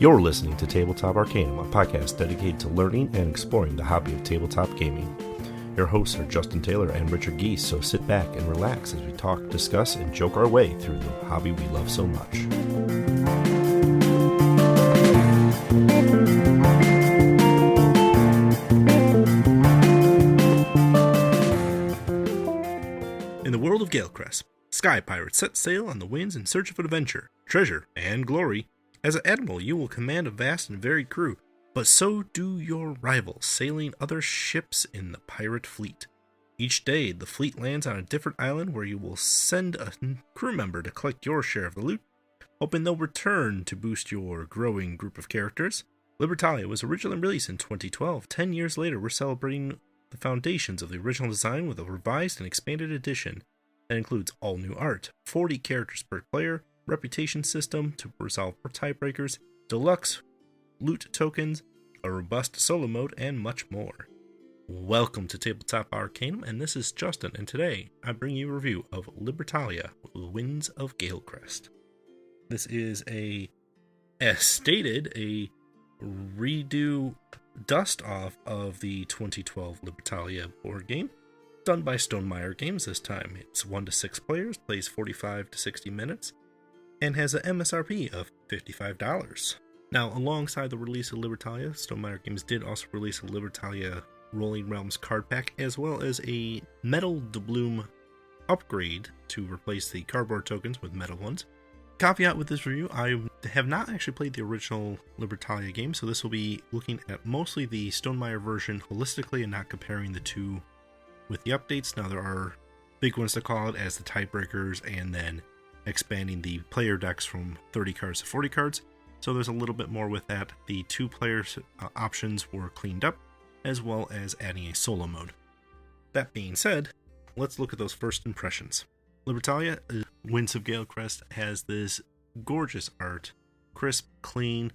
You're listening to Tabletop Arcanum, a podcast dedicated to learning and exploring the hobby of tabletop gaming. Your hosts are Justin Taylor and Richard Geese, so sit back and relax as we talk, discuss, and joke our way through the hobby we love so much. In the world of Galecrest, sky pirates set sail on the winds in search of adventure, treasure, and glory. As an admiral, you will command a vast and varied crew, but so do your rivals, sailing other ships in the pirate fleet. Each day, the fleet lands on a different island where you will send a crew member to collect your share of the loot, hoping they'll return to boost your growing group of characters. Libertalia was originally released in 2012. 10 years later, we're celebrating the foundations of the original design with a revised and expanded edition that includes all new art, 40 characters per player, reputation system to resolve tiebreakers, deluxe loot tokens, a robust solo mode, and much more. Welcome to Tabletop Arcanum, and this is Justin, and today I bring you a review of Libertalia Winds of Galecrest. This is as stated, a redo dust-off of the 2012 Libertalia board game, done by Stonemaier Games this time. It's 1 to 6 players, plays 45 to 60 minutes, and has an MSRP of $55. Now, alongside the release of Libertalia, Stonemaier Games did also release a Libertalia Rolling Realms card pack, as well as a metal doubloon upgrade to replace the cardboard tokens with metal ones. Caveat with this review, I have not actually played the original Libertalia game, so this will be looking at mostly the Stonemaier version holistically and not comparing the two with the updates. Now, there are big ones to call it as the tiebreakers and then expanding the player decks from 30 cards to 40 cards. So there's a little bit more with that. The two players options were cleaned up, as well as adding a solo mode. That being said, let's look at those first impressions. Libertalia Winds of Galecrest has this gorgeous art, crisp, clean.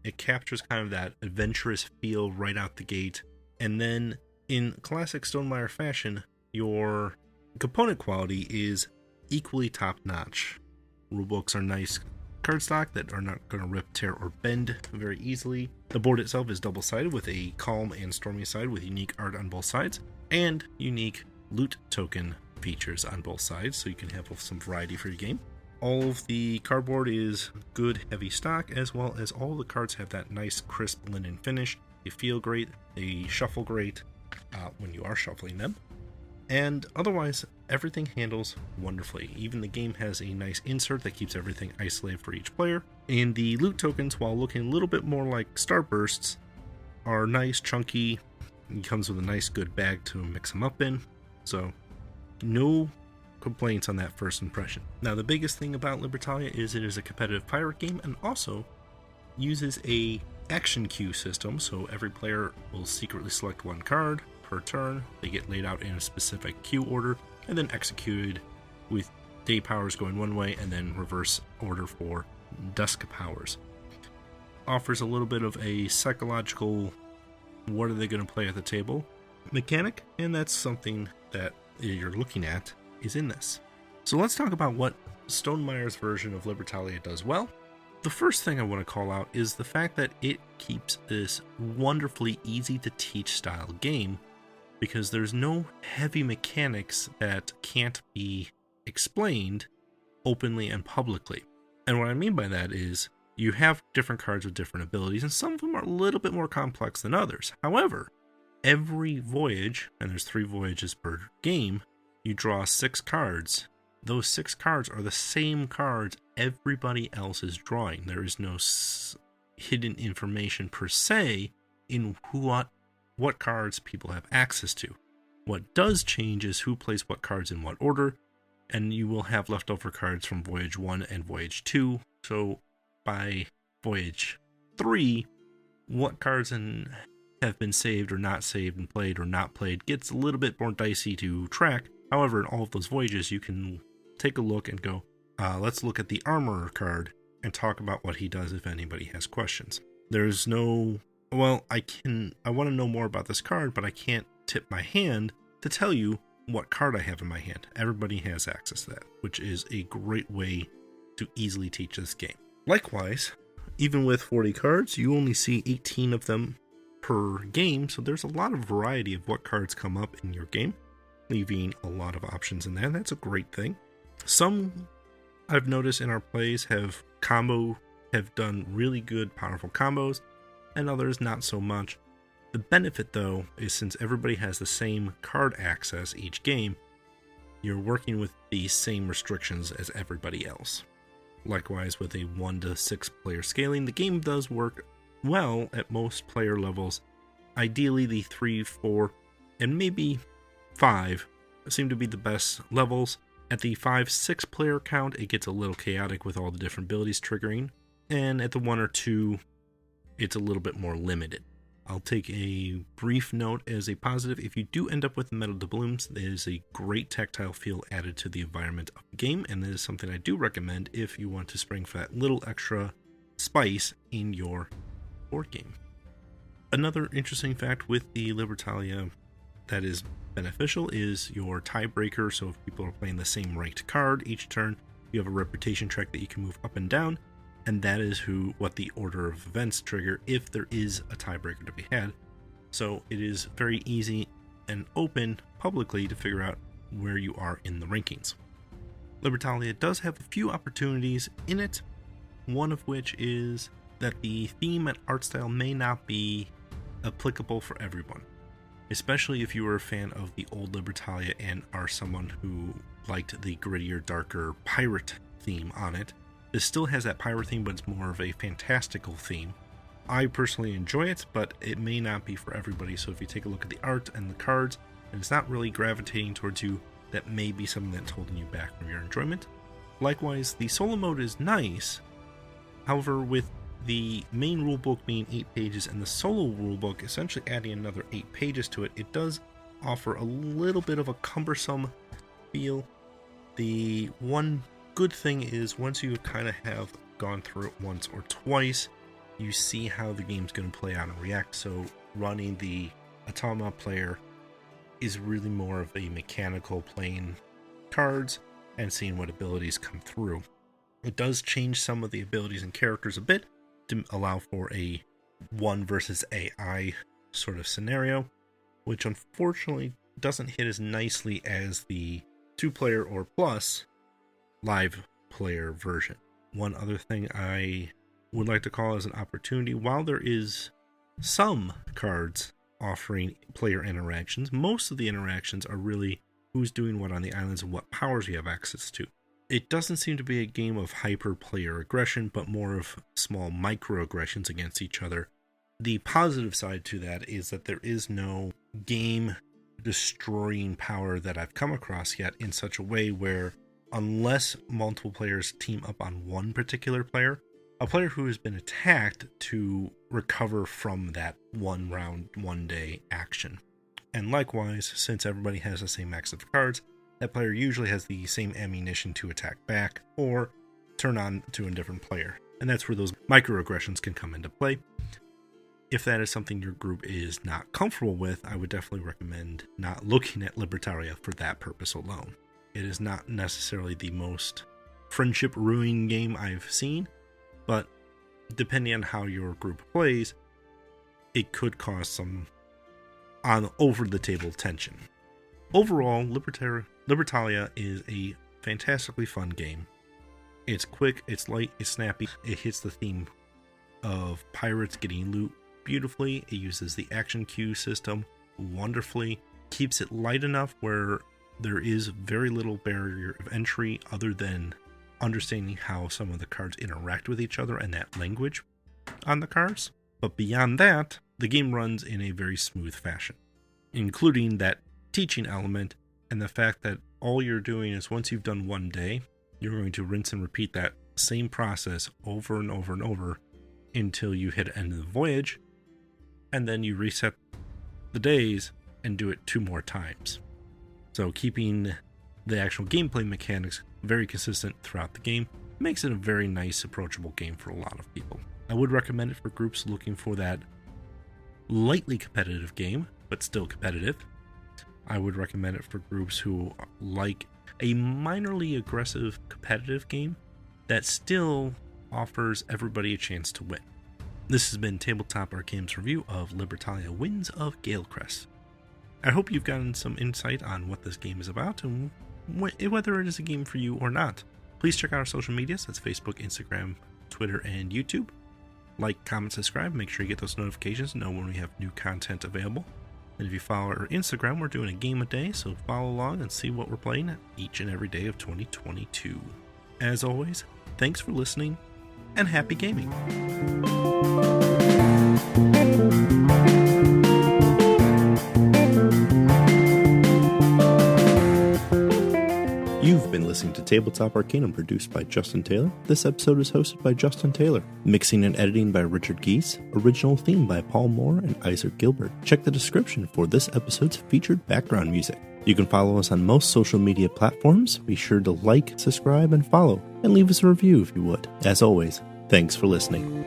It captures kind of that adventurous feel right out the gate. And then in classic Stonemaier fashion, your component quality is equally top-notch. Rulebooks are nice cardstock that are not going to rip, tear, or bend very easily. The board itself is double-sided with a calm and stormy side with unique art on both sides, and unique loot token features on both sides, so you can have some variety for your game. All of the cardboard is good, heavy stock, as well as all the cards have that nice, crisp linen finish. They feel great, they shuffle great when you are shuffling them. And otherwise, everything handles wonderfully. Even the game has a nice insert that keeps everything isolated for each player. And the loot tokens, while looking a little bit more like starbursts, are nice, chunky. It comes with a nice, good bag to mix them up in. So, no complaints on that first impression. Now, the biggest thing about Libertalia is it is a competitive pirate game and also uses a action queue system. So every player will secretly select one card per turn. They get laid out in a specific queue order and then executed with day powers going one way and then reverse order for dusk powers. Offers a little bit of a psychological what are they going to play at the table mechanic, and that's something that you're looking at is in this. So let's talk about what Stonemaier's version of Libertalia does well. The first thing I want to call out is the fact that it keeps this wonderfully easy to teach style game, because there's no heavy mechanics that can't be explained openly and publicly. And what I mean by that is you have different cards with different abilities, and some of them are a little bit more complex than others. However, every voyage, and there's 3 voyages per game, you draw 6 cards. Those 6 cards are the same cards everybody else is drawing. There is no hidden information per se in what cards people have access to. What does change is who plays what cards in what order, and you will have leftover cards from Voyage 1 and Voyage 2. So by Voyage 3, what cards have been saved or not saved and played or not played gets a little bit more dicey to track. However, in all of those voyages, you can take a look and go, let's look at the Armorer card and talk about what he does if anybody has questions. There's no, well, I want to know more about this card, but I can't tip my hand to tell you what card I have in my hand. Everybody has access to that, which is a great way to easily teach this game. Likewise, Even with 40 cards, you only see 18 of them per game, so there's a lot of variety of what cards come up in your game, leaving a lot of options in there. That's a great thing. Some I've noticed in our plays have done really good, powerful combos, and others not so much. The benefit, though, is since everybody has the same card access each game, you're working with the same restrictions as everybody else. Likewise, with a 1 to 6 player scaling, the game does work well at most player levels. Ideally, the 3, 4, and maybe 5 seem to be the best levels. At the 5, 6 player count, it gets a little chaotic with all the different abilities triggering. And at the 1 or 2, it's a little bit more limited. I'll take a brief note as a positive. If you do end up with metal doubloons, there's a great tactile feel added to the environment of the game, and that is something I do recommend if you want to spring for that little extra spice in your board game. Another interesting fact with the Libertalia that is beneficial is your tiebreaker. So if people are playing the same ranked card each turn, you have a reputation track that you can move up and down, and that is what the order of events trigger if there is a tiebreaker to be had. So it is very easy and open publicly to figure out where you are in the rankings. Libertalia does have a few opportunities in it, one of which is that the theme and art style may not be applicable for everyone, especially if you were a fan of the old Libertalia and are someone who liked the grittier, darker pirate theme on it. This still has that pirate theme, but it's more of a fantastical theme. I personally enjoy it, but it may not be for everybody, so if you take a look at the art and the cards, and it's not really gravitating towards you, that may be something that's holding you back from your enjoyment. Likewise, the solo mode is nice. However, with the main rulebook being 8 pages and the solo rulebook essentially adding another 8 pages to it, it does offer a little bit of a cumbersome feel. The one good thing is once you kind of have gone through it once or twice, you see how the game's going to play out and react. So running the Automa player is really more of a mechanical playing cards and seeing what abilities come through. It does change some of the abilities and characters a bit to allow for a 1 versus AI sort of scenario, which unfortunately doesn't hit as nicely as the 2-player or plus live player version. One other thing I would like to call as an opportunity, while there is some cards offering player interactions, most of the interactions are really who's doing what on the islands and what powers you have access to. It doesn't seem to be a game of hyper player aggression, but more of small microaggressions against each other. The positive side to that is that there is no game destroying power that I've come across yet in such a way where, unless multiple players team up on one particular player, a player who has been attacked to recover from that 1 round, 1 day action. And likewise, since everybody has the same max of cards, that player usually has the same ammunition to attack back or turn on to a different player. And that's where those microaggressions can come into play. If that is something your group is not comfortable with, I would definitely recommend not looking at Libertalia for that purpose alone. It is not necessarily the most friendship-ruining game I've seen, but depending on how your group plays, it could cause some over-the-table tension. Overall, Libertalia is a fantastically fun game. It's quick, it's light, it's snappy. It hits the theme of pirates getting loot beautifully. It uses the action queue system wonderfully. Keeps it light enough where there is very little barrier of entry other than understanding how some of the cards interact with each other and that language on the cards. But beyond that, the game runs in a very smooth fashion, including that teaching element and the fact that all you're doing is once you've done 1 day, you're going to rinse and repeat that same process over and over and over until you hit end of the voyage, and then you reset the days and do it 2 more times. So keeping the actual gameplay mechanics very consistent throughout the game makes it a very nice, approachable game for a lot of people. I would recommend it for groups looking for that lightly competitive game, but still competitive. I would recommend it for groups who like a minorly aggressive competitive game that still offers everybody a chance to win. This has been Tabletop Arcanum's review of Libertalia Winds of Galecrest. I hope you've gotten some insight on what this game is about and whether it is a game for you or not. Please check out our social medias. That's Facebook, Instagram, Twitter, and YouTube. Like, comment, subscribe. Make sure you get those notifications to know when we have new content available. And if you follow our Instagram, we're doing a game a day, so follow along and see what we're playing each and every day of 2022. As always, thanks for listening, and happy gaming! You've been listening to Tabletop Arcanum, produced by Justin Taylor. This episode is hosted by Justin Taylor. Mixing and editing by Richard Geese. Original theme by Paul Moore and Isaac Gilbert. Check the description for this episode's featured background music. You can follow us on most social media platforms. Be sure to like, subscribe, and follow, and leave us a review if you would. As always, thanks for listening.